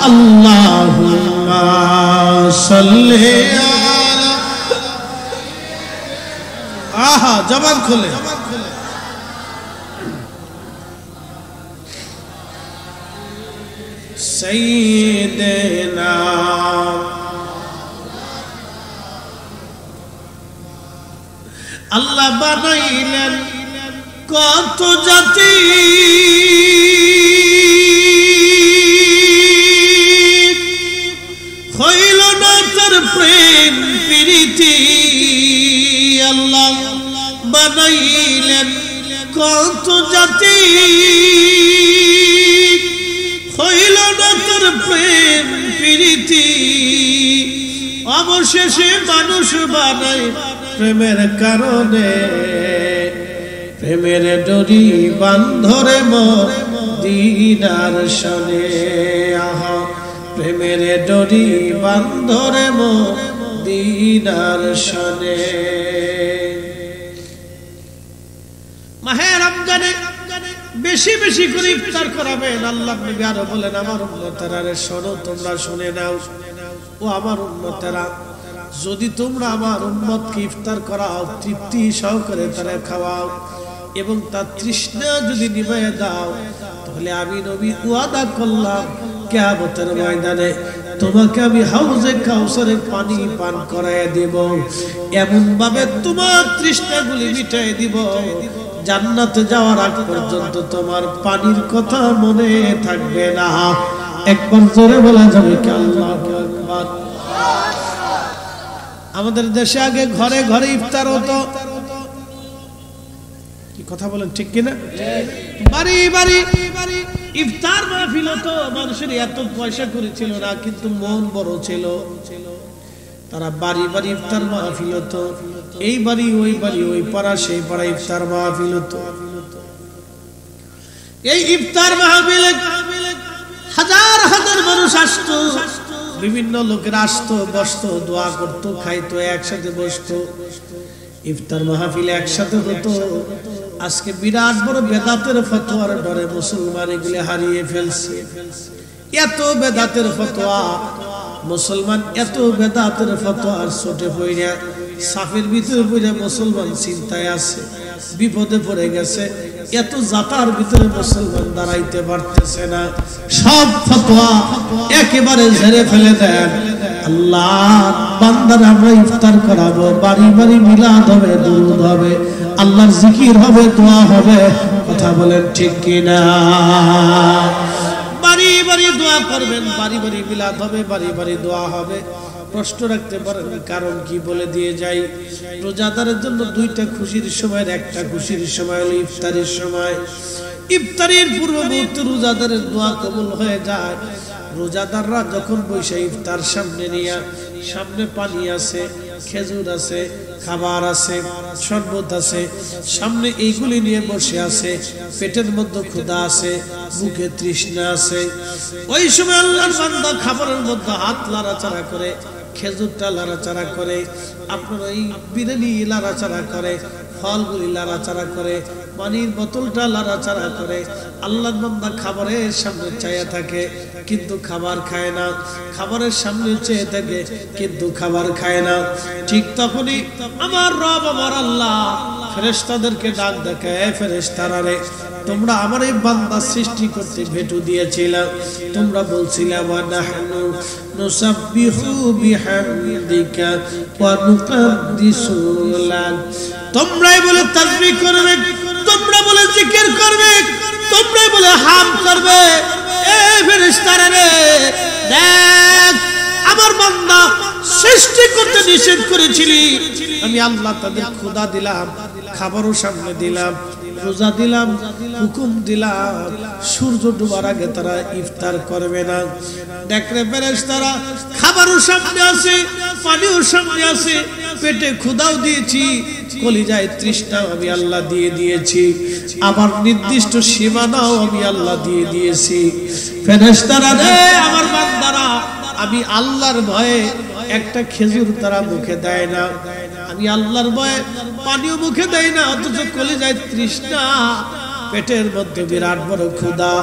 আল্লাহুম্মা সাল্লি আলা আহা জবান খুলে সাইয়্যিদিনা আল্লাহ বানাইলেন কত জাতি হইল না তার প্রেম প্রীতি আল্লাহ বানাইলেন কত জাতি হইল না তার প্রেম প্রীতি অবশেষে মানুষ বানাই প্রেমের কারণে প্রেমের ডরি বান্ধরে মদিনার শনে আহা প্রেমের ডরি বান্ধরে মদিনার শনে মাহে রমজানে বেশি বেশি করে ইফতার করাবেন আল্লাহর নবী আরো বলেন আমার উম্মতেরা রে শোনো তোমরা শুনে নাও ও আমার উম্মতেরা যদি তোমরা আমার উম্মতকে ইফতার করাও তৃপ্তি সহকারে তারা খাওয়াও এবং তার তৃষ্ণা যদি নিভাইয়া দাও তাহলে আমি নবী ওয়াদা করলাম কিয়ামতের ময়দানে তোমাকে আমি হাউজে কাউসারের পানি পান করায় দেব এমন ভাবে তোমার তৃষ্ণাগুলি মিটাই দিব জান্নাতে যাওয়ার আগ পর্যন্ত তোমার পানির কথা মনে থাকবে না একবার জোরে বলা যাবে কি আল্লাহু আকবার আমাদের দেশে আগে ঘরে ঘরে ইফতার হতো কি কথা বলেন ঠিক কিনা বাড়ি বাড়ি ইফতার মাহফিল হতো মানুষের এত পয়সা করেছিল না কিন্তু মন বড় ছিল তারা বাড়ি বাড়ি ইফতার মাহফিল হতো এই বাড়ি ওই পাড়া সেই পাড়া ইফতার মাহফিল হতো এই ইফতার মাহফিলে হাজার হাজার মানুষ আসতো বিভিন্ন লোকের আসতো বসতো দোয়া করতো খাইতো একসাথে বসতো ইফতার মাহফিলে একসাথে হতো আজকে বিরাট বড় বেদাতের ফতোয়ার ডরে মুসলমান এগুলি হারিয়ে ফেলছে এত বেদাতের ফতোয়া মুসলমান এত বেদাতের ফতোয়ার ছোটে পড়ে সাফের ভিতরে পড়ে মুসলমান চিন্তায় আছে বিপদে পড়ে গেছে এত জাতার ভিতরে মুসলমান দাঁড়াইতে পারতেছে না সব ফতোয়া একেবারে ঝেড়ে ফেলে দেন আল্লাহ বান্দার আমরা ইফতার করাবো বাড়ি বাড়ি মিলাদ হবে দুরূদ হবে আল্লাহর জিকির হবে দোয়া হবে কথা বলেন ঠিক কিনা বাড়ি বাড়ি দোয়া করবেন বাড়ি বাড়ি মিলাদ হবে বাড়ি বাড়ি দোয়া হবে প্রশ্ন রাখতে পারেন কারণ কি বলে দিয়ে যাই রোজাদারের জন্য দুইটা খুশির সময় একটা খুশির সময় হলো ইফতারের সময় ইফতারের পূর্ব মুহূর্তে রোজাদারের দোয়া কবুল হয়ে যায় রোজাদাররা যখন বসে ইফতার সামনে নিয়ে সামনে পানি আছে খেজুর আছে খাবার আছে শরবত আছে সামনে এইগুলি নিয়ে বসে আছে পেটের মধ্যে ক্ষুধা আছে মুখে তৃষ্ণা আছে ওই সময় আল্লাহর বান্দা খাবারের মধ্যে হাত লাড়াচাড়া করে খেজুরটা লাড়াচাড়া করে আপনার এই বিরিয়ানি লাড়াচাড়া করে ফলগুলি লাড়াচাড়া করে পানির বোতলটা লাড়াচাড়া করে আল্লাহর বান্দা খাবারের সামনে চাইয়া থাকে কিন্তু খাবার খায় না খাবারের সামনে চেয়ে থাকে কিন্তু খাবার খায় না ঠিক তখনই আমার রব আমার আল্লাহ ফেরেশতাদেরকে ডাক দেয় ফেরেশতারা রে তোমরা আমার এই বান্দা সৃষ্টি করতে ভেটু দিয়েছিলা তোমরা বলছিলে ওয়া নাহনু নুসাব্বিহু বিহামদিকা ওয়া নুকাদ্দিসু লাক তোমরাই বলে তাসবিহ করবে তোমরা বলে জিকির করবে তোমরাই বলে হাম করবে এ ফেরেশতারা রে দেখ আমার বান্দা সৃষ্টি করতে নিষেধ করেছিলি আমি আল্লাহ তাদের ক্ষুধা দিলাম খাবারও সামনে দিলাম রোজা দিলাম হুকুম দিলাম সূর্য ডোবার আগে তারা ইফতার করবে না দেখরে ফেরেশতারা খাবারও সামনে আছে পানিও সামনে আছে পেটে ক্ষুধাও দিয়েছি কলিজায় তৃষ্ণা আমি আল্লাহ দিয়ে দিয়েছি আবার নির্দিষ্ট সীমানাও আমি আল্লাহ দিয়ে দিয়েছি ফেরেশতারা রে আমার বান্দারা আমি আল্লাহর ভয়ে একটা খেজুর তারা মুখে দেয় না আমি আল্লাহর ভয়ে পানিও মুখে দেয় না অথচ কলিজায় তৃষ্ণা পেটের মধ্যে বিরাট বড় ক্ষুধা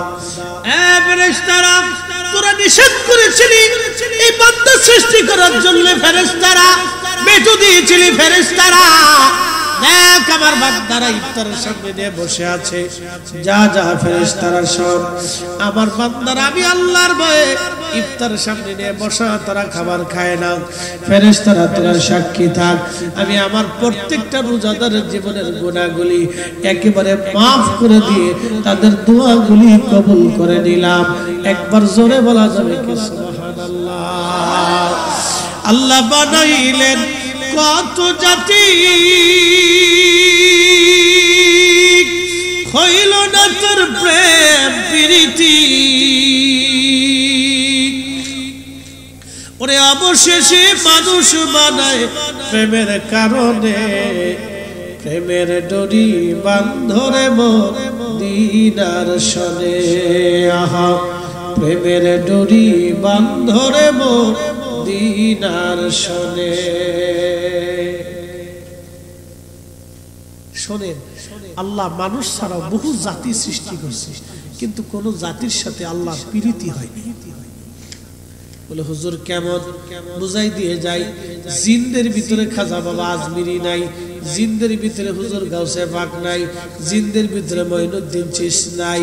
এ ফেরেশতারা তোরা নিষেধ করেছিলি এই বান্দা সৃষ্টি করার জন্য ফেরেশতারা বেতু দিয়েছিলি ফেরেশতারা দেখ আমার বান্দারা ইফতারের সামনে নিয়ে বসে আছে যা যা ফেরেশতারা সব আমার বান্দারা আমি আল্লাহর ভয়ে ইফতারের সামনে নিয়ে বসা তারা খাবার খায় না ফেরেশতারা তোরা সাক্ষী থাক আমি আমার প্রত্যেকটা রোজাদারের জীবনের গুনাহগুলি একেবারে maaf করে দিয়ে তাদের দোয়াগুলি কবুল করে নিলাম একবার জোরে বলা যাবে কি সুবহানাল্লাহ আল্লাহ বানাইলেন কত জাতি হইল না তোর প্রেম প্রীতি ওরে অবশেষে মানুষ বানায় প্রেমের কারণে প্রেমের ডরি বান্ধরে মদিনার শনে আহা প্রেমের ডরি বান্ধরে মদিনার শনে শোনেন আল্লাহ মানুষ ছাড়াও বহু জাতি সৃষ্টি করছে কিন্তু কোন জাতির সাথে আল্লাহর প্রীতি হয়নি বলে হুজুর কেমন বুঝাই দিয়ে যাই জিনদের ভিতরে খাজা বাবা আজমিরি নাই জিনদের ভিতরে হুজুর গাউসে পাক নাই জিনদের ভিতরে মঈনুদ্দিন চিশতি নাই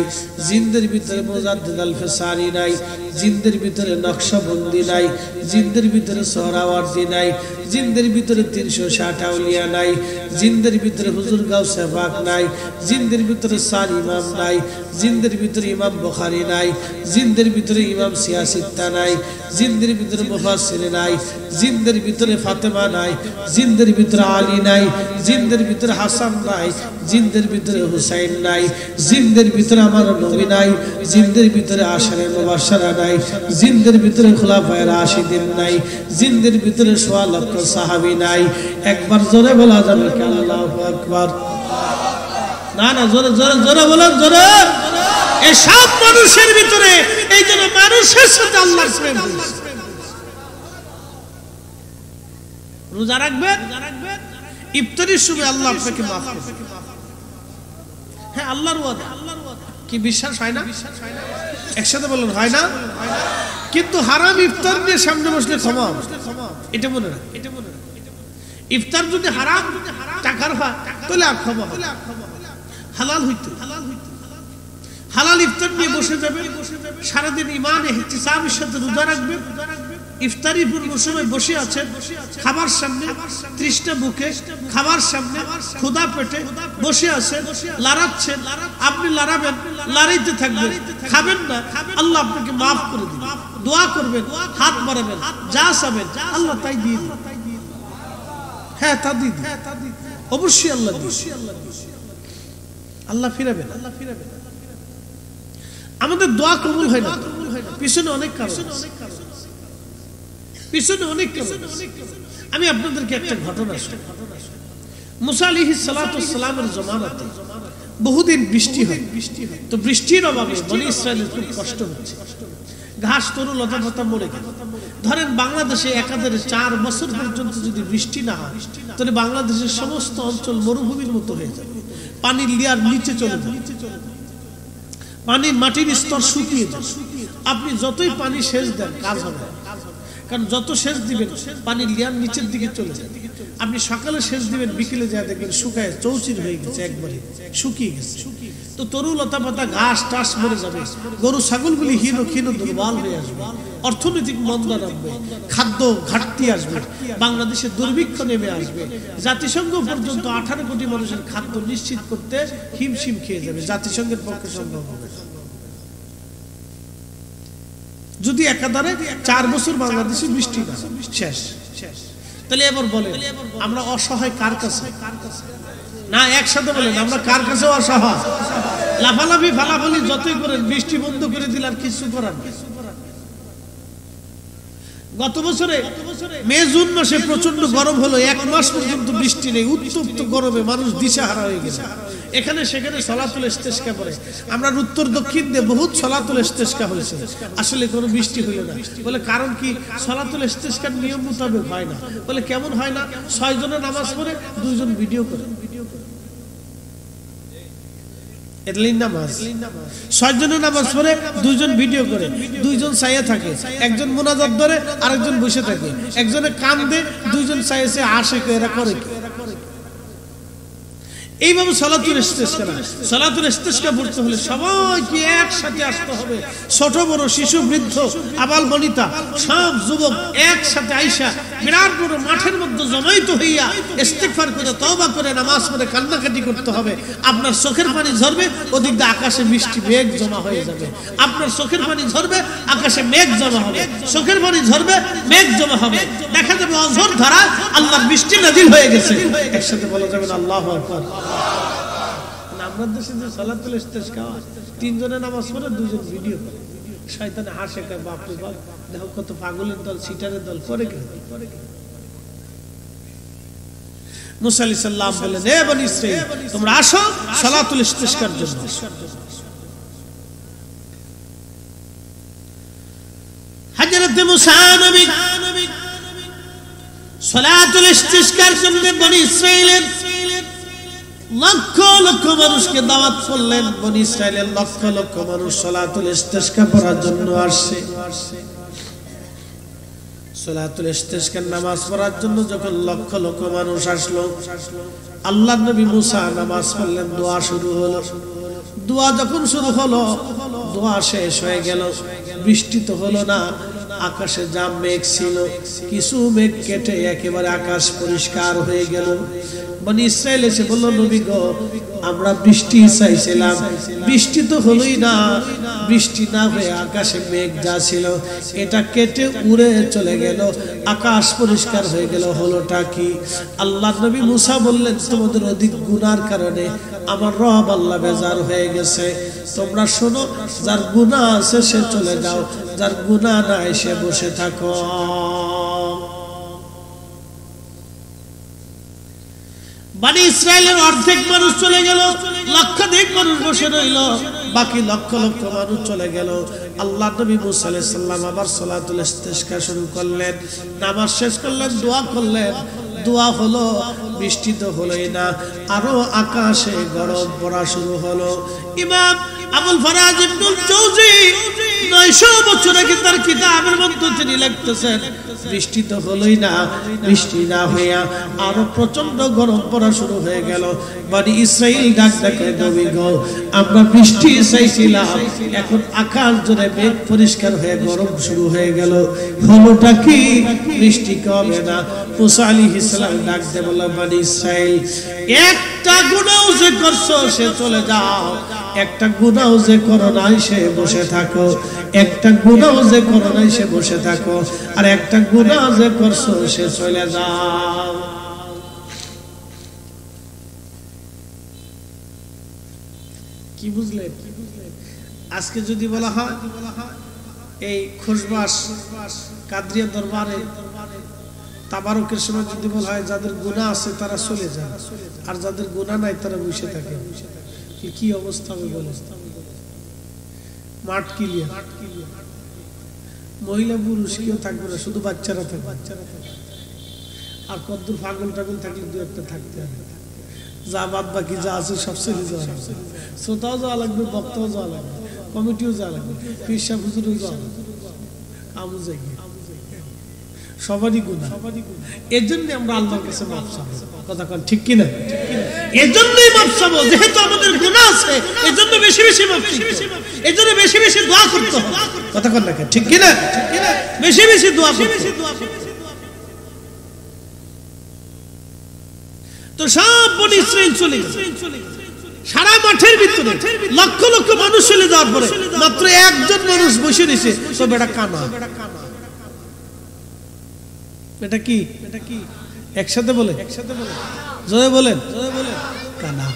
জিনদের ভিতরে মুজাদ্দিদ আল ফিসারি নাই জিনদের ভিতরে নকশবন্দি নাই জিনদের ভিতরে সোহরাওয়ার্দী নাই জিনদের ভিতরে 360 আউলিয়া নাই জিনদের ভিতরে হুজুর গাউসে পাক নাই জিনদের ভিতরে চার ইমাম নাই জিনদের ভিতরে ইমাম বুখারী নাই জিনদের ভিতরে ইমাম সিয়াসিত্তা নাই জিনদের ভিতরে মুফাসসির নাই জিনদের ভিতরে ফাতেমা নাই জিনদের ভিতরে আলী নাই জিনদের ভিতরে হাসান নাই জিনদের ভিতরে হুসাইন নাই জিনদের ভিতরে আমার নবী নাই জিনদের ভিতরে আশারে মুবাশশারা নাই জিনদের ভিতরে খুলাফায়ে রাশিদিন নাই জিনদের ভিতরে সোয়া লক্ষ সাহাবী নাই একবার জোরে বলা যাবে কি আল্লাহু আকবার না না জোরে জোরে জোরে বলেন জোরে এই সব মানুষের ভিতরে এই জন্য মানুষের সাথে আল্লাহর প্রেম রোজা রাখবেন ইফতারির সময় আল্লাহ আপনাকে maaf করবে হ্যাঁ আল্লাহর ওয়াদা কি বিশ্বাস হয় না একসাথে বলেন হয় না কিন্তু হারাম ইফতার দিয়ে সামনে বসলে ক্ষমা এটা মনে রাখ ইফতার যদি হারাম টাকার হয় তাহলে আর ক্ষমা হবে হালাল হইতো হালাল ইফতার নিয়ে বসে যাবে সারাদিন ঈমান ইহতিসাবের সাথে রোজা রাখবে ইফতারি পূর্ব সময় বসে আছেন খাবার সামনে তৃষ্ণা বুকে খাবার সামনে ক্ষুধা পেটে বসে আছেন লড়াচ্ছেন আপনি লড়াবেন লড়াইতে থাকবেন খাবেন না আল্লাহ আপনাকে maaf করে দিবেন দোয়া করবেন হাত বাড়াবেন যা চাবেন আল্লাহ তাই দিয়ে দিবেন হ্যাঁ তা দিয়ে দিবেন অবশ্যই আল্লাহ আল্লাহ ফিরাবেন আমাদের দোয়া কবুল হয় না পিছনে অনেক কারণ আমি আপনাদেরকে একটা ঘটনা মুসা আলাইহিস সালাতু ওয়াস সালামের জামানাতে বহুদিন বৃষ্টি হয় তো বৃষ্টির অভাবে বনি ইসরাইলের খুব কষ্ট হচ্ছে ঘাস তরু লতা পাতা মরে গেল ধরেন বাংলাদেশে একাধারে 4 বছর পর্যন্ত যদি বৃষ্টি না হয় তাহলে বাংলাদেশের সমস্ত অঞ্চল মরুভূমির মতো হয়ে যাবে পানির লেয়ার নিচে চলে যাবে পানির মাটির স্তর শুকিয়ে যাবে আপনি যতই পানি সেচ দেন কাজ হবে না কারণ যত সেচ দিবেন পানির লেয়ার নিচের দিকে চলে যাবে আপনি সকালে সেচ দিবেন বিকেলে যায় দেখবেন শুকায় চৌচির হয়ে গেছে একবারে শুকিয়ে গেছে তো তরু লতা পাতা ঘাস টাস মরে যাবে গরু ছাগলগুলি হীন ক্ষীণ দুর্বল হয়ে আসবে অর্থনৈতিক মন্দা নামবে খাদ্য ঘাটতি আসবে বাংলাদেশে দুর্ভিক্ষ নেমে আসবে জাতিসংঘ পর্যন্ত 18 কোটি মানুষের খাদ্য নিশ্চিত করতে হিমশিম খেয়ে যাবে জাতিসংঘের পক্ষে সম্ভব হবে যদি একাধারে 4 বছর বাংলাদেশে বৃষ্টি না শেষ তাহলে এবার বলেন আমরা অসহায় কার কাছে না একসাথে বলেন আমরা কার কাছে অসহায় লাফালাফি ফালাফালি যতই করেন বৃষ্টি বন্ধ করে দিলে আর কিছু করার নেই গত বছরে মে জুন মাসে প্রচন্ড গরম হলো 1 মাস পর্যন্ত বৃষ্টি নেই উত্তপ্ত গরমে মানুষ দিশাহারা হয়ে গেছে এখানে সেখানে সালাতুল ইস্তিসকা পড়ে আমরা উত্তর দক্ষিণ দিয়ে বহুত সালাতুল ইস্তিসকা হয়েছে আসলে কোনো বৃষ্টি হলো না বলে কারণ কি সালাতুল ইস্তিসকার নিয়ম মোতাবেক হয় না বলে কেমন হয় না 6 জনের নামাজ পড়ে 2 জন ভিডিও করে এতলিন নামাজ 6 জনের নামাজ পড়ে 2 জন ভিডিও করে, 2 জন চাইয়া থাকে, একজন মুনাজাত ধরে আরেকজন বসে থাকে, একজনে কান দেয় 2 জন চাইছে আসে এরা করে কি? এইভাবে সালাতুল ইস্তিসকা না, সালাতুল ইস্তিসকা পড়তে হলে সবাইকে একসাথে আসতে হবে, ছোট বড় শিশু বৃদ্ধ আবাল বনিতা সব যুবক একসাথে আইসা বিরাট বড় মাঠের মধ্যে জমাইত হইয়া ইস্তিগফার করে তওবা করে নামাজ পড়ে কান্নাকাটি করতে হবে। আপনার চোখের পানি ঝরবে, ওদিক দিয়ে আকাশে মিষ্টি মেঘ জমা হয়ে যাবে। আপনার চোখের পানি ঝরবে, আকাশে মেঘ জমা হবে, চোখের পানি ঝরবে, মেঘ জমা হবে, দেখা যাবে অঝর ধারা আল্লাহর বৃষ্টি নাজিল হয়ে গেছে। একসাথে বলা যাবে আল্লাহু আকবার। আমরা দেশে যে সালাতুল ইস্তিসকা 3 জনের নামাজ পড়ে 2 জন ভিডিও করে, শয়তানে হাসে কয় বাপ রে বাপ, দেখো কত পাগলের দল, সিটারের দল করে কি? মুসা আলাইহিস সালাম বললেন, হে বনি ইসরাইল তোমরা আসো সালাতুল ইস্তিসকার জন্য। হযরত মুসা নবী সালাতুল ইস্তিসকার জন্য বনি ইসরাইলের লক্ষ লক্ষ মানুষকে দাওয়াত করলেন। বনি ইসরাইলের লক্ষ লক্ষ মানুষ সালাতুল ইস্তিসকা পড়ার জন্য আসছে। সালাতুল ইস্তিসকার নামাজ পড়ার জন্য যখন লক্ষ লক্ষ মানুষ আসলো, আল্লাহর নবী মুসা নামাজ পড়লেন, দোয়া শুরু হলো। দোয়া যখন শুরু হলো, দোয়া শেষ হয়ে গেল, বৃষ্টি তো হলো না। আকাশে যা মেঘ ছিল, কিছু মেঘ কেটে একেবারে আকাশ পরিষ্কার হয়ে গেল। বনি ইসরাইল এসে বলল, নবী গো, আমরা বৃষ্টি চাইছিলাম, বৃষ্টি তো হলোই না। বৃষ্টি না হয়ে আকাশে মেঘ যা ছিল এটা কেটে উড়ে চলে গেল, আকাশ পরিষ্কার হয়ে গেল, হলোটা কি? আল্লাহর নবী মুসা বললেন, তোমাদের অধিক গুনার কারণে আমার রব আল্লাহ বেজার হয়ে গেছে। তোমরা শোনো, যার গুনাহ আছে সে চলে যাও, যার গুনাহ নাই সে বসে থাকো। বনি ইসরাইলের অর্ধেক মানুষ চলে গেল, লক্ষাধিক মানুষ বসে রইল, বাকি লক্ষ লক্ষ মানুষ চলে গেল। আল্লাহ নবী মুসা আলাইহিস সালাম আবার সালাতুল ইস্তিসকা শুরু করলেন, নামাজ শেষ করলেন, দোয়া করলেন। দোয়া হলো, বৃষ্টি তো হলোই না, আরো আকাশে গরম পড়া শুরু হলো। ইমাম আবুল ফারাজ ইবনুল জাওজি 900 বছর আগে তার কিতাবের মধ্যে তিনি লিখতেছেন, বৃষ্টি তো হলোই না, বৃষ্টি না হইয়া আরো প্রচন্ড গরম পড়া শুরু হয়ে গেল। বনি ইসরাইল ডাক ডাকে, নবী গো, আমরা বৃষ্টি চাইছিলাম, এখন আকাশ জুড়ে মেঘ পরিষ্কার হয়ে গরম শুরু হয়ে গেল, হলোটা কি? বৃষ্টি কমে না। মুসা আলাইহিস সালাম ডাক দিয়ে বলল, বনি ইসরাইল একটা গুনাহ যে করছো সে চলে যাও, একটা গুনাহ যে করো নাই সে বসে থাকো, একটা গুনাহ যে করো নাই সে বসে থাকো, আর একটা গুনাহ যে করছো সে চলে যাও। কি বুঝলেন? আজকে যদি বলা হয় এই খুশবাস কাদরিয়া দরবারে তাবারুকের সময় যদি বলা হয় যাদের গুনাহ আছে তারা চলে যায়, আর যাদের গুনাহ নাই তারা বসে থাকে, কি অবস্থা হবে বলে? মাঠ ক্লিয়ার, মহিলা পুরুষ কেউ থাকবে না, শুধু বাচ্চারা থাকবে। আর কদ্দুর পাগল টাগল থাকলে দু একটা থাকতে হবে, যা বাদ বাকি যা আছে সব চলে যাওয়া লাগবে। শ্রোতাও যাওয়া লাগবে, বক্তাও যাওয়া লাগবে, কমিটিও যাওয়া লাগবে, পীর সাহেব হুজুরও যাওয়া লাগবে, আমু যাই, সবারই গুনাহ। এর জন্য আমরা আল্লাহর কাছে মাফ চাবো, কথা কন ঠিক কিনা? এর জন্যই মাফ চাবো, যেহেতু আমাদের গুনাহ আছে, এর জন্য বেশি বেশি মাফ চাইতে হবে, এর জন্য বেশি বেশি দোয়া করতে হবে, কথা কন না ঠিক কিনা? বেশি বেশি দোয়া করতে হবে। তো সব বনি ইসরাইল চলে গেল, সারা মাঠের ভিতরে লক্ষ লক্ষ মানুষ চলে যাওয়ার পরে মাত্র একজন মানুষ বসে রয়েছে, তো বেটা কানা। এটা কি? একসাথে বলে, জয় বলেন, কানা।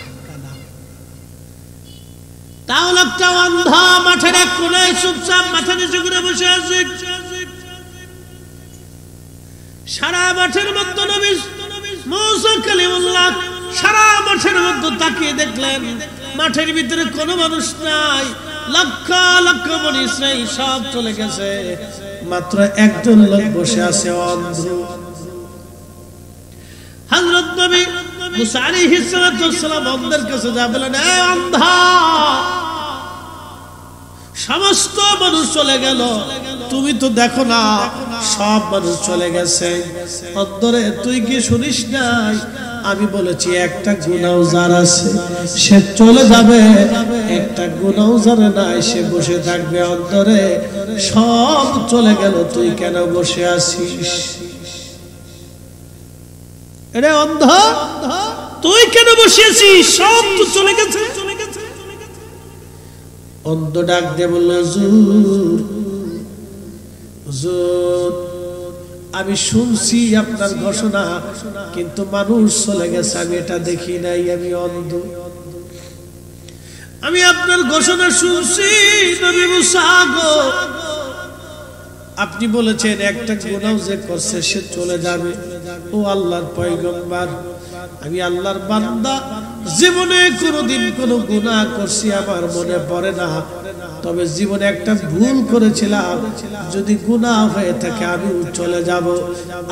তাও লোকটা অন্ধা, মাঠের এক কোনায় চুপচাপ মাথা নিচু করে বসে আছে। সারা মাঠের মধ্যে নবী মুসা কালিমুল্লাহ সারা মাঠের মধ্যে তাকিয়ে দেখলেন, মাঠের ভিতরে কোনো মানুষ নাই, লক্ষ লক্ষ বনি ইসরাইল সব চলে গেছে, মাত্র একজন লোক বসে আছে অন্ধ। হযরত নবী মুসা আলাইহিস সালাম অন্ধের কাছে যা বলেন, এ অন্ধা, সমস্ত মানুষ চলে গেল, তুমি তো দেখো না সব মানুষ চলে গেছে। অন্তরে তুই কি শুনিস নাই? আমি বলেছি একটা গুনাহ যার আছে সে চলে যাবে, একটা গুনাহ যার নাই সে বসে থাকবে। অন্তরে সব চলে গেল, তুই কেন বসে আছিস? এরে অন্ধ, তুই কেন বসে আছিস? সব তো চলে গেছে। অন্ধ ডাক দিয়ে বলল, হুজুর, আমি শুনছি আপনার ঘোষণা, কিন্তু মানুষ চলে গেছে, আমি এটা দেখি নাই, আমি অন্ধ। আমি আপনার ঘোষণা শুনছি নবী মুসা গো, আপনি বলেছেন একটা গুনাহ যে করছে সে চলে যাবে। ও আল্লাহর পয়গম্বর, আমি আল্লাহর বান্দা, জীবনে কোনোদিন কোনো গুনাহ করছি আমার মনে পড়ে না, তবে জীবনে একটা ভুল করেছিলাম। যদি গুনাহ হয়ে থাকে আমি চলে যাব,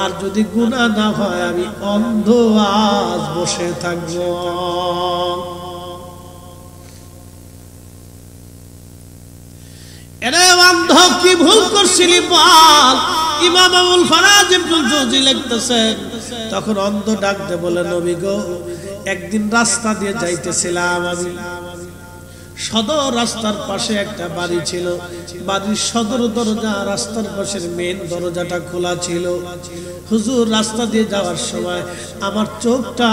আর যদি গুনাহ না হয় আমি অন্ধ আজ বসে থাকব। এরে অন্ধ, কি ভুল করছিলি বল? ইমাম আবুল ফারাজ ইবনুল জৌজি লিখতেছেন, তখন অন্ধ ডাক দিয়ে বলে, নবী গো, একদিন রাস্তা দিয়ে যাইতেছিলাম আমি, সদর রাস্তার পাশে একটা বাড়ি ছিল, বাড়ির সদর দরজা রাস্তার পাশের মেন দরজাটা খোলা ছিল। হুজুর, রাস্তা দিয়ে যাওয়ার সময় আমার চোখটা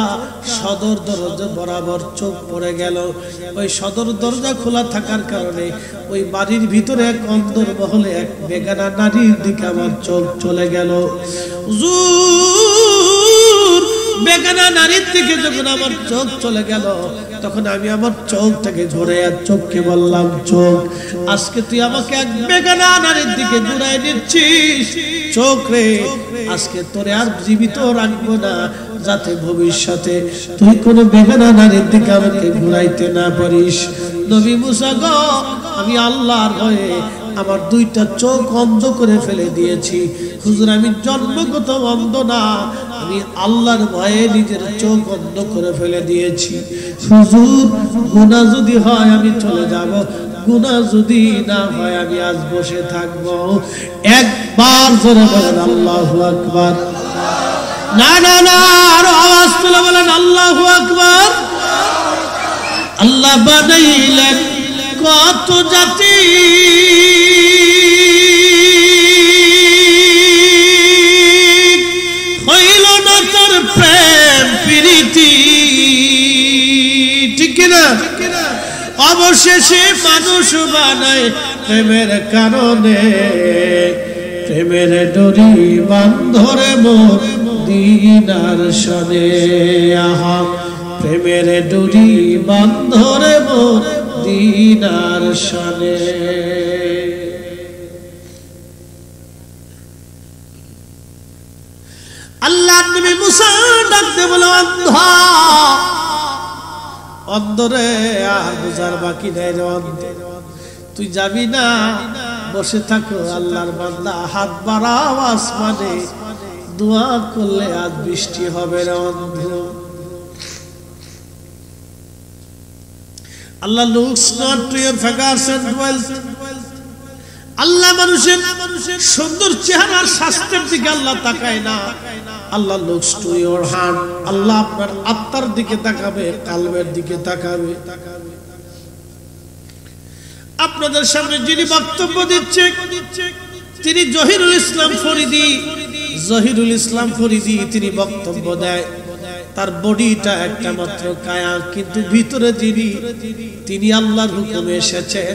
সদর দরজা বরাবর চোখ পড়ে গেল। ওই সদর দরজা খোলা থাকার কারণে ওই বাড়ির ভিতরে এক অন্দর মহলে এক বেগানা নারীর দিকে আমার চোখ চলে গেল। হুজুর, বেগানা নারীর দিকে যখন আমার চোখ চলে গেল, তখন আমি আমার চোখটাকে ঘুরে আর চোখকে বললাম, চোখ, আজকে তুই আমাকে এক বেগানা নারীর দিকে ঘুরাই দিচ্ছিস। চোখ রে, আজকে তোরে আর জীবিত রাখবো না, যাতে ভবিষ্যতে তুই কোনো বেগানা নারীর দিকে আমাকে ঘুরাইতে না পারিস। নবী মুসা গো, আমি আল্লাহর ভয়ে আমার দুইটা চোখ অন্ধ করে ফেলে দিয়েছি। হুজুর, আমি জন্মগত অন্ধ না, আমি আল্লাহর ভয়ে নিজের চোখ অন্ধ করে ফেলে দিয়েছি। হুজুর, গুনাহ যদি হয় আমি চলে যাব, গুনাহ যদি না হয় আমি আজ বসে থাকব। একবার জোরে বলেন আল্লাহু আকবার। না না না, আরো আওয়াজ তুলে বলেন আল্লাহু আকবার। আল্লাহ বানাইলেন কত জাতি, হইল না তোর প্রেম প্রীতি, ঠিক কিনা? অবশেষে মানুষ বানায় প্রেমের কারণে, প্রেমের ডোরি বান্ধরে মদিনার সনে। আহা, প্রেমের ডোরি বান্ধরে মদিনার সনে। আল্লাহ নবী মুসা ডাকতে বলে, অন্ধ, অন্ধরে আর বুঝার বাকি নেই রে অন্ধ, তুই যাবি না, বসে থাকো। আল্লাহর বান্দা, হাত বাড়াও আসমানে, দোয়া করলে আজ বৃষ্টি হবে রে অন্ধ। Allah looks not to your figures and wealth. আল্লাহ মানুষের সুন্দর চেহারার স্বাস্থ্যের দিকে আল্লাহ তাকায় না। আল্লাহ looks to your heart. আল্লাহ আপনার আত্মার দিকে তাকাবে, কলবের দিকে তাকাবে। আপনাদের সামনে যিনি বক্তব্য দিচ্ছে তিনি জহিরুল ইসলাম ফরিদি। জহিরুল ইসলাম ফরিদি তিনি বক্তব্য দেয়, তার বডিটা একটা মাত্র কায়া, কিন্তু ভিতরে তিনি আল্লাহর হুকুমে এসেছেন,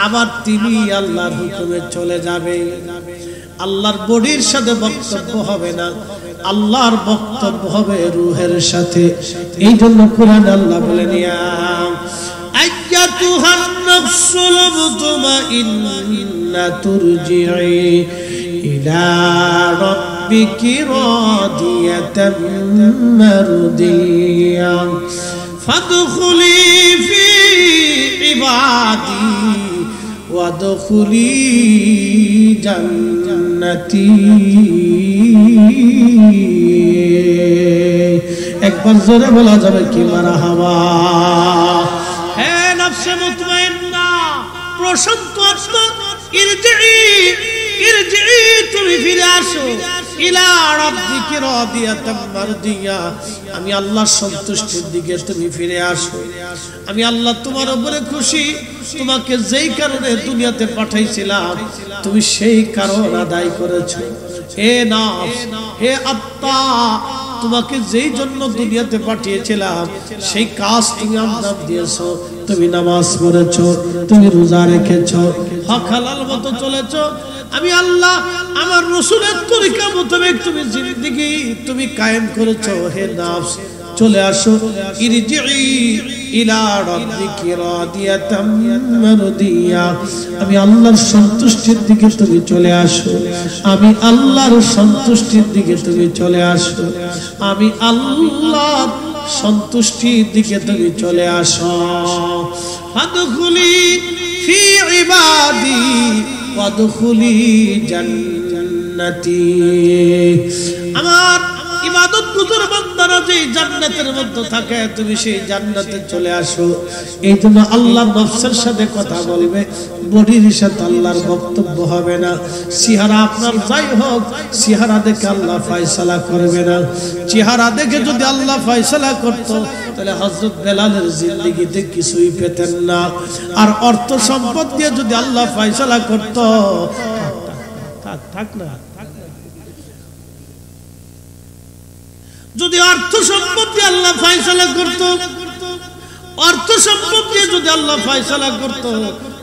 আবার তিনি আল্লাহর হুকুমে চলে যাবে। আল্লাহর বডির সাথে বক্তব্য হবে না, আল্লাহর বক্তব্য হবে রূহের সাথে। এই জন্য কোরআন আল্লাহ বলেন, ইয়া আইয়াতুহান নাফসুল মুতমাইন্না তুরজিই ইলা রাব্বিকি রাদিয়াতাম মারদিয়া ফাদখুলি ফি ইবাদি ওয়াদখুলি জান্নাতি। একবার জোরে বলা যাবে কি মারহাবা। হে নফসে মুতমাইন্না, প্রশান্ত আত্মা, ইরজিই, তুমি ফিরে আসো, ইলা রাব্বিকি রাদিয়াতাম মারদিয়া, আমি আল্লাহর সন্তুষ্টির দিকে তুমি ফিরে আসো। আমি আল্লাহ তোমার উপরে খুশি, তোমাকে যেই কারণে দুনিয়াতে পাঠাইছিলাম তুমি সেই কারণ আদায় করেছো। হে নফস, হে আত্মা, তোমাকে যেই জন্য দুনিয়াতে পাঠিয়েছিলাম সেই কাজ তুমি আঞ্জাম দিয়েছো। তুমি নামাজ পড়েছো, তুমি রোজা রেখেছো, হক হালাল মতো চলেছো। আমি আল্লাহ আমার রাসূলের তরিকা মোতাবেক তুমি জিন্দেগি তুমি কায়েম করেছো। হে নফস, চলে আসো, ইরজিই ইলা রাব্বিকি রাদিয়াতাম মারদিয়া, আমি আল্লাহর সন্তুষ্টির দিকে তুমি চলে আসো। আমি আল্লাহর সন্তুষ্টির দিকে তুমি চলে আসো। আমি আল্লাহর সন্তুষ্টির দিকে তুমি চলে আসো। ফাদখুলি ফি ইবাদি ওয়াদখুলি জান্নাতি, আমার ইবাদত গুজার বান্দারা যে জান্নাতের মধ্যে থাকে তুমি সেই জান্নাতে চলে আসো। এই জন্য আল্লাহ নফসের সাথে কথা বলবে, বডির সাথে আল্লাহর বক্তব্য হবে না। চেহারা আপনার যাই হোক, চেহারা দেখে আল্লাহ ফয়সালা করবে না। চেহারা দেখে যদি আল্লাহ ফয়সালা করত তাহলে হযরত বেলালের জিন্দেগিতে কিছুই পেতেন না। আর অর্থ সম্পদ দিয়ে যদি আল্লাহ ফয়সালা করত, থাক না, যদি অর্থ সম্পদ দিয়ে আল্লাহ ফয়সালা করত, অর্থ সম্পদ দিয়ে যদি আল্লাহ ফয়সালা করত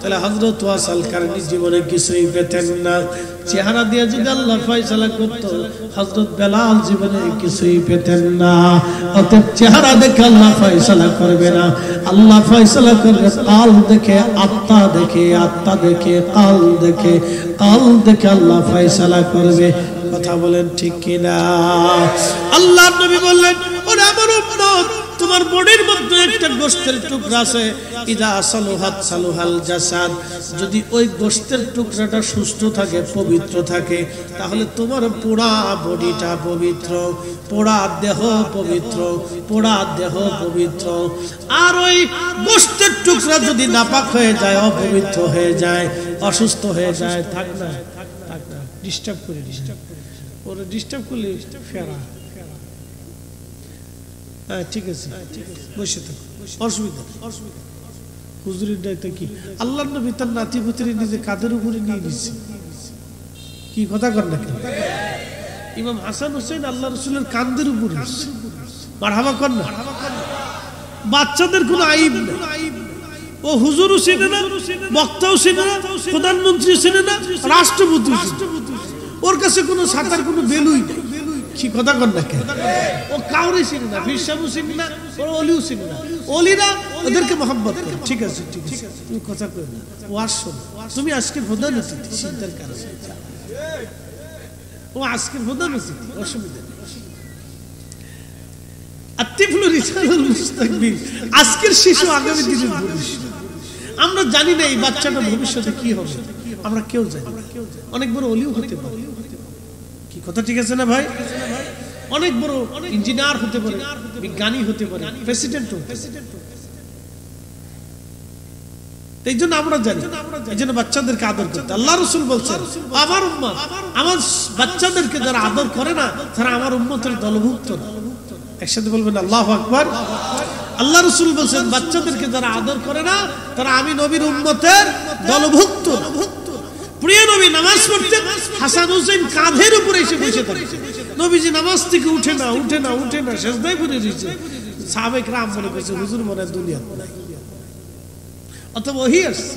তাহলে হযরত ওয়াসাল কারণী জীবনে কিছুই পেতেন না। চেহারা দিয়ে যদি আল্লাহ ফয়সালা করত হযরত বেলাল জীবনে কিছুই পেতেন না। অতএব চেহারা দেখে আল্লাহ ফয়সালা করবে না, আল্লাহ ফয়সালা করবে কাল দেখে, আত্মা দেখে, আত্মা দেখে কাল দেখে, কাল দেখে আল্লাহ ফয়সালা করবে। কথা বলেন ঠিক কিনা? আল্লাহ নবী বললেন, ওরে আমার উম্মত, তোমার বডির মধ্যে একটা গোশতের টুকরা আছে, ইদা সালুহাত সালুহাল জাসাদ, যদি ওই গোশতের টুকরাটা সুস্থ থাকে, পবিত্র থাকে, তাহলে তোমার পুরা বডিটা পবিত্র, পুরা দেহ পবিত্র, পুরা দেহ পবিত্র। আর ওই গোশতের টুকরা যদি নাপাক হয়ে যায়, অপবিত্র হয়ে যায়, অসুস্থ হয়ে যায়, থাক না, ডিস্টার্ব করে, ওরা ডিস্টার্ব করলে ফেরা। হ্যাঁ ঠিক আছে, বসে থাকো, অসুবিধা। হুজুরের দায়িত্ব কি? আল্লাহর নবী তার নাতি পুত্রী নিজে কাঁধের উপরে নিয়ে নিচ্ছে। কি কথা কর না? ইমাম হাসান হোসেন আল্লাহ রাসূলের কাঁধের উপরে, মারহাবা কর না। বাচ্চাদের কোনো আইব নেই। ও হুজুরও চিনে না, বক্তাও চিনে না, প্রধানমন্ত্রী চিনে না, রাষ্ট্রপতি, ওর কাছে কোনো সাঁতার কোনো বেলুই নেই। কি কথা কর না? ও কাউরে চিনে না, ফিরসাবও চিনে না, ওর অলিও চিনে না। অলিরা ওদেরকে মহব্বত করে। ঠিক আছে, ঠিক আছে, তুমি কথা কই না, ও আসছো না, তুমি আজকের প্রধান অতিথি, চিন্তার কারণ ও আজকের প্রধান অতিথি, অসুবিধা নেই। আতিফুল রিসালুল মুস্তাকবিল, আজকের শিশু আগামী দিনের ভবিষ্যৎ। আমরা জানি না এই বাচ্চাটা ভবিষ্যতে কি হবে, আমরা কেউ জানি না। অনেক বড় অলিও হতে পারে। কি কথা ঠিক আছে না ভাই? অনেক বড় ইঞ্জিনিয়ার হতে পারে, বিজ্ঞানী হতে পারে, প্রেসিডেন্ট হতে পারে। এই জন্য আমরা জানি, এই জন্য বাচ্চাদেরকে আদর করতে আল্লাহ রাসূল বলছেন, আমার উম্মত, আমার বাচ্চাদেরকে যারা আদর করে না তারা আমার উম্মতের দলভুক্ত না। একসাথে বলবেন আল্লাহু আকবার। আল্লাহ রাসূল বলছেন, বাচ্চাদেরকে যারা আদর করে না তারা আমি নবীর উম্মতের দলভুক্ত। প্রিয় নবী নামাজ পড়তেন, হাসান হোসেন কাঁধের উপরে এসে বসে থাকতেন। নবীজি নামাজ থেকে উঠে না, সিজদায় পড়ে রয়েছে। সাহাবায়ে কেরাম মনে করছে হুজুর মনে হয় দুনিয়াতে নাই, অথবা ওহী আসছে।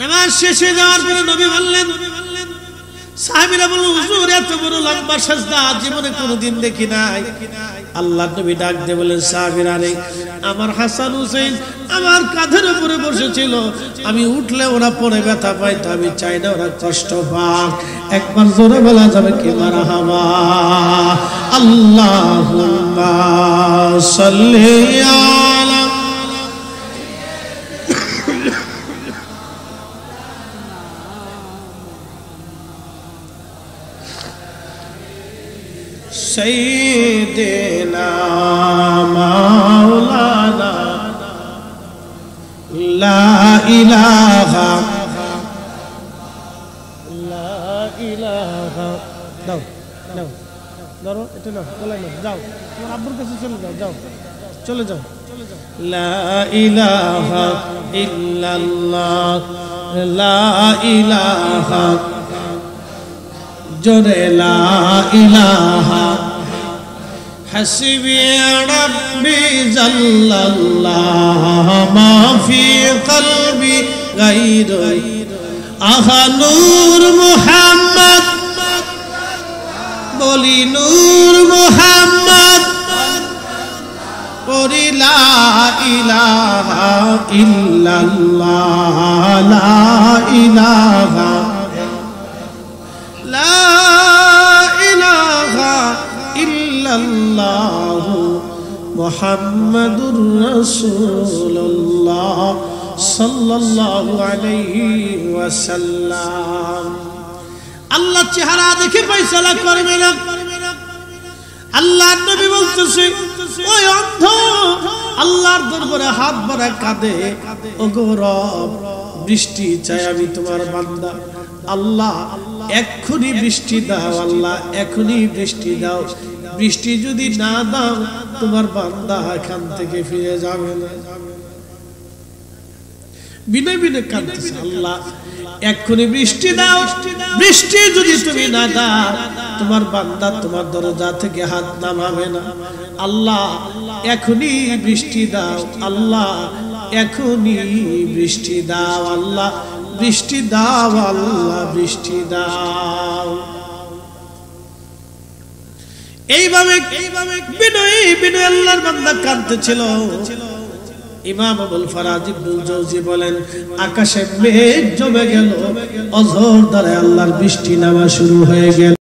নামাজ শেষ হয়ে যাওয়ার পরে নবী বললেন, সাহাবীরা বললেন হুজুর এত বড় লম্বা সিজদা জীবনে কোনোদিন দেখি নাই। আল্লাহ নবী ডাক দিয়ে বলেন, সাহাবীরা রে, আমার হাসান হোসেন আমার কাঁধের উপরে বসেছিল, আমি উঠলে ওরা পড়ে ব্যথা পাইতো, আমি চাই না ওরা কষ্ট পাক। একবার জোরে বলা যাবে কি মারহাবা? আল্লাহুম্মা সাল্লি আলা سيدنا مولانا لا إله দাও দাও ধরো এটা নাও গলায় নাও যাও তোমার আব্বুর কাছে চলে যাও যাও চলে যাও লা ইলাহা ইল্লাল্লাহ লা ইলাহা জোরে লা ইলাহা হাসবি রাব্বি জাল্লাল্লাহ মা ফি কলবি গায়রু আহা নূর মুহাম্মদ বলি নূর মুহাম্মদ পড়ি লা ইলাহা ইল্লাল্লাহ লা ইলাহা লা ইলাহা ইল্লাল্লাহ মুহাম্মাদুর রাসূলুল্লাহ সাল্লাল্লাহু আলাইহি ওয়াসাল্লাম। আল্লাহ চেহারা দেখে ফয়সালা করবে না। আল্লাহর নবী বলতেছে ওই অন্ধ আল্লাহর দরবারে হাত বাড়া কাঁদে, ওগো রব বৃষ্টি চাই আমি তোমার বান্দা, আল্লাহ এক্ষুনি বৃষ্টি দাও, আল্লাহ এখনই বৃষ্টি দাও, বৃষ্টি যদি না দাও তোমার বান্দা এখান থেকে ফিরে যাবে না। বিনে বিনে কাঁদতেছে, আল্লাহ এক্ষুনি বৃষ্টি দাও, বৃষ্টি যদি তুমি না দাও তোমার বান্দা তোমার দরজা থেকে হাত নামাবে না। আল্লাহ এখনই বৃষ্টি দাও, আল্লাহ এখনই বৃষ্টি দাও, আল্লাহ বৃষ্টি দাও, আল্লাহ বৃষ্টি দাও। এইভাবে বিনয়ী বিনয়ী আল্লাহর বান্দা কাঁদতেছিল। ইমাম আবুল ফারাজ ইবনুল জাওজি বলেন আকাশে মেঘ জমে গেল, অঝোর দ্বারা আল্লাহর বৃষ্টি নামা শুরু হয়ে গেল।